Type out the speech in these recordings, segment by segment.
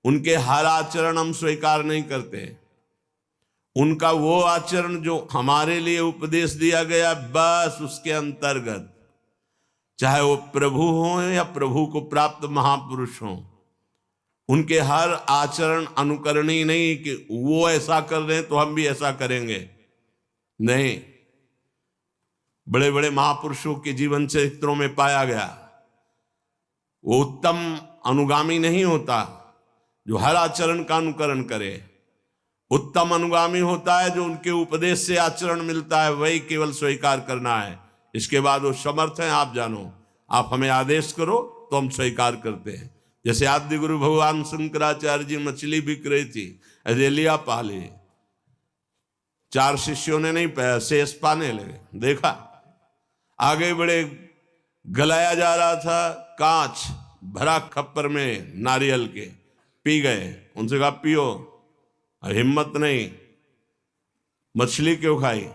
उनके हर आचरण हम स्वीकार नहीं करते। उनका वो आचरण जो हमारे लिए उपदेश दिया गया, बस उसके अंतर्गत, चाहे वो प्रभु हो या प्रभु को प्राप्त महापुरुष हो, उनके हर आचरण अनुकरणीय नहीं कि वो ऐसा कर रहे हैं तो हम भी ऐसा करेंगे। नहीं, बड़े बड़े महापुरुषों के जीवन चरित्रों में पाया गया वो उत्तम अनुगामी नहीं होता जो हर आचरण का अनुकरण करे। उत्तम अनुगामी होता है जो उनके उपदेश से आचरण मिलता है, वही केवल स्वीकार करना है। इसके बाद वो समर्थ हैं, आप जानो, आप हमें आदेश करो तो हम स्वीकार करते हैं। जैसे आदि गुरु भगवान शंकराचार्य जी मछली बिक रही थी, रेलिया पाले, 4 शिष्यों ने नहीं पाया, शेष पाने लगे। देखा आगे बड़े, गलाया जा रहा था, कांच भरा खप्पर में नारियल के, पी गए। उनसे कहा पियो, हिम्मत नहीं, मछली क्यों खाई?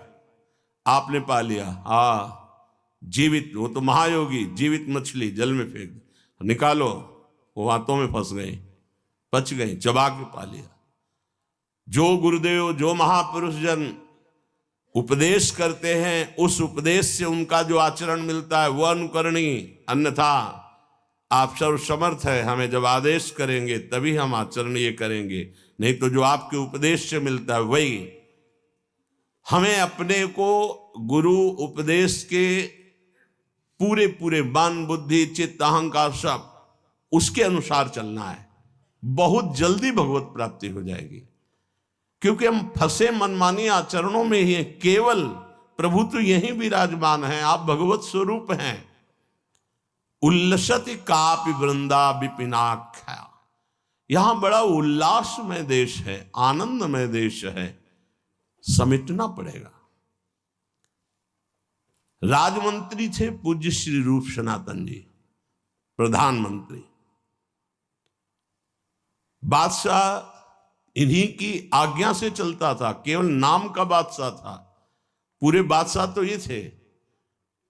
आपने पा लिया। हाँ, जीवित, वो तो महायोगी, जीवित मछली जल में फेंक, निकालो, वो हाथों में फंस गई, बच गई, चबा के पा लिया। जो गुरुदेव, जो महापुरुष जन उपदेश करते हैं, उस उपदेश से उनका जो आचरण मिलता है वह अनुकरणीय। अन्यथा आप सर्वसमर्थ है, हमें जब आदेश करेंगे तभी हम आचरण ये करेंगे, नहीं तो जो आपके उपदेश से मिलता है वही। हमें अपने को गुरु उपदेश के पूरे पूरे मन, बुद्धि, चित्त, अहंकार सब उसके अनुसार चलना है। बहुत जल्दी भगवत प्राप्ति हो जाएगी, क्योंकि हम फंसे मनमानी आचरणों में ही हैं। केवल प्रभु तो यही विराजमान है, आप भगवत स्वरूप हैं। उल्लसति कापि वृंदा विपिनाख्या, यहां बड़ा उल्लासमय देश है, आनंदमय देश है, समेटना पड़ेगा। राजमंत्री थे पूज्य श्री रूप सनातन जी, प्रधानमंत्री, बादशाह इन्हीं की आज्ञा से चलता था, केवल नाम का बादशाह था। पूरे बादशाह तो ये थे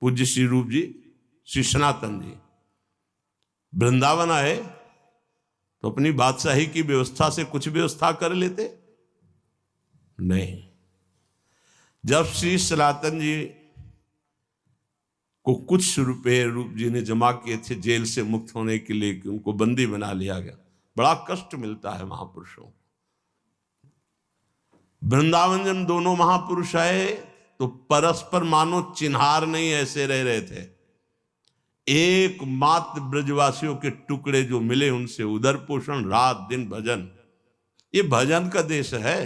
पूज्य श्री रूप जी, श्री सनातन जी। वृंदावन आए तो अपनी बादशाही की व्यवस्था से कुछ व्यवस्था कर लेते? नहीं। जब श्री सनातन जी को कुछ रुपए रूप जी ने जमा किए थे जेल से मुक्त होने के लिए, कि उनको बंदी बना लिया गया, बड़ा कष्ट मिलता है महापुरुषों। वृंदावन जब दोनों महापुरुष आए तो परस्पर मानो चिन्हार नहीं ऐसे रह रहे थे। एकमात्र ब्रजवासियों के टुकड़े जो मिले उनसे उदर पोषण, रात दिन भजन। ये भजन का देश है।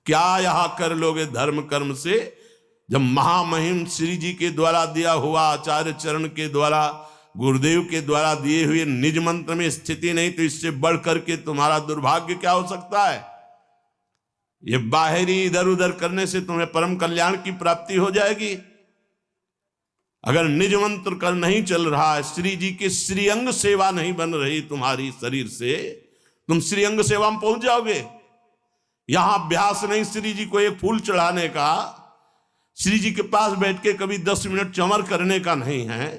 क्या यहां कर लोगे धर्म कर्म से, जब महामहिम श्री जी के द्वारा दिया हुआ, आचार्य चरण के द्वारा, गुरुदेव के द्वारा दिए हुए निज मंत्र में स्थिति नहीं, तो इससे बढ़ करके तुम्हारा दुर्भाग्य क्या हो सकता है? ये बाहरी इधर उधर करने से तुम्हें परम कल्याण की प्राप्ति हो जाएगी। अगर निज मंत्र कर नहीं चल रहा है, श्री जी की श्रीअंग सेवा नहीं बन रही तुम्हारी शरीर से, तुम श्रीअंग सेवा में पहुंच जाओगे। यहां अभ्यास नहीं श्री जी को एक फूल चढ़ाने का, श्री जी के पास बैठ के कभी 10 मिनट चमर करने का नहीं है,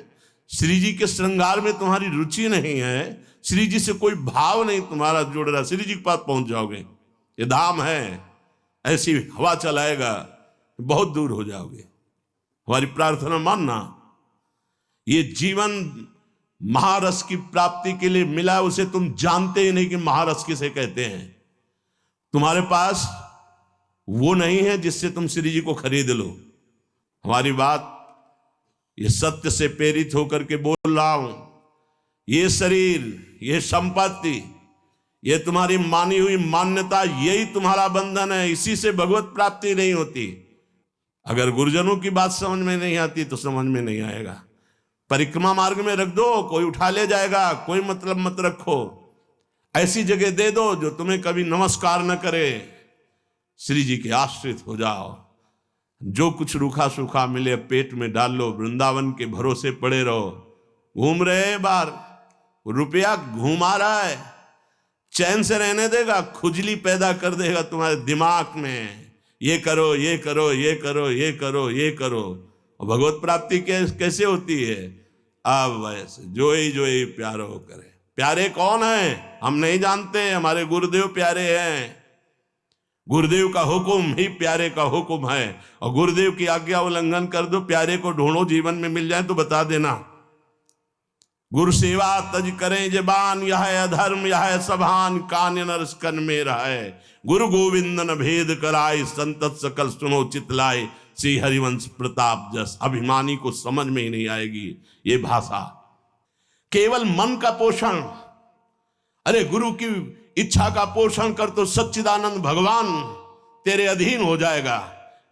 श्री जी के श्रृंगार में तुम्हारी रुचि नहीं है, श्री जी से कोई भाव नहीं तुम्हारा जुड़ रहा, श्री जी के पास पहुंच जाओगे। ये धाम है, ऐसी हवा चलाएगा, बहुत दूर हो जाओगे। हमारी प्रार्थना मानना, ये जीवन महारस की प्राप्ति के लिए मिला, उसे तुम जानते ही नहीं कि महारस किसे कहते हैं। तुम्हारे पास वो नहीं है जिससे तुम श्री जी को खरीद लो। हमारी बात ये सत्य से प्रेरित होकर के बोल रहा हूं। ये शरीर, ये संपत्ति, ये तुम्हारी मानी हुई मान्यता, यही तुम्हारा बंधन है। इसी से भगवत प्राप्ति नहीं होती। अगर गुरुजनों की बात समझ में नहीं आती तो समझ में नहीं आएगा। परिक्रमा मार्ग में रख दो, कोई उठा ले जाएगा, कोई मतलब मत रखो। ऐसी जगह दे दो जो तुम्हें कभी नमस्कार न करे। श्री जी के आश्रित हो जाओ। जो कुछ रूखा सूखा मिले पेट में डाल लो, वृंदावन के भरोसे पड़े रहो। घूम रहे बार, रुपया घुमा रहा है, चैन से रहने देगा, खुजली पैदा कर देगा तुम्हारे दिमाग में। ये करो, ये करो, ये करो, ये करो, ये करो। और भगवत प्राप्ति कैसे होती है? अब वैसे जो ही प्यारो करे। प्यारे कौन है हम नहीं जानते, हमारे गुरुदेव प्यारे हैं। गुरुदेव का हुक्म ही प्यारे का हुक्म है, और गुरुदेव की आज्ञा उल्लंघन कर दो, प्यारे को ढूंढो, जीवन में मिल जाए तो बता देना। गुरु सेवा तज करें जबान, यह है अधर्म यह है सभान, कान नरस कन में रहे। गुरु गोविंद न भेद कराए, संतत सकल सुनो चितलाए, श्री हरिवंश प्रताप जस। अभिमानी को समझ में ही नहीं आएगी ये भाषा। केवल मन का पोषण, अरे गुरु की इच्छा का पोषण कर तो सच्चिदानंद भगवान तेरे अधीन हो जाएगा।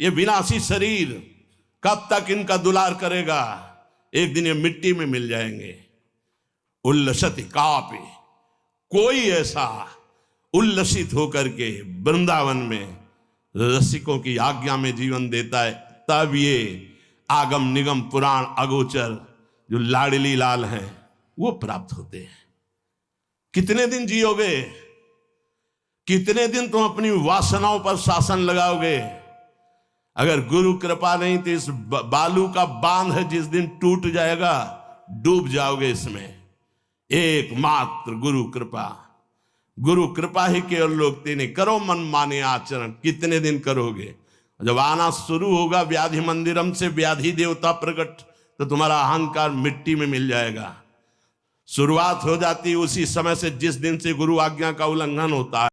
ये विनाशी शरीर कब तक इनका दुलार करेगा, एक दिन ये मिट्टी में मिल जाएंगे। उल्लसति कापे, कोई ऐसा उल्लसित होकर के वृंदावन में रसिकों की आज्ञा में जीवन देता है, तब ये आगम निगम पुराण अगोचर जो लाडली लाल हैं वो प्राप्त होते हैं। कितने दिन जियोगे, कितने दिन तुम अपनी वासनाओं पर शासन लगाओगे? अगर गुरु कृपा नहीं तो इस बालू का बांध है, जिस दिन टूट जाएगा डूब जाओगे इसमें। एकमात्र गुरु कृपा, गुरु कृपा ही केवल लोग तेने करो मन माने आचरण। कितने दिन करोगे? जब आना शुरू होगा व्याधि मंदिरम से व्याधि देवता प्रकट, तो तुम्हारा अहंकार मिट्टी में मिल जाएगा। शुरुआत हो जाती उसी समय से जिस दिन से गुरु आज्ञा का उल्लंघन होता है।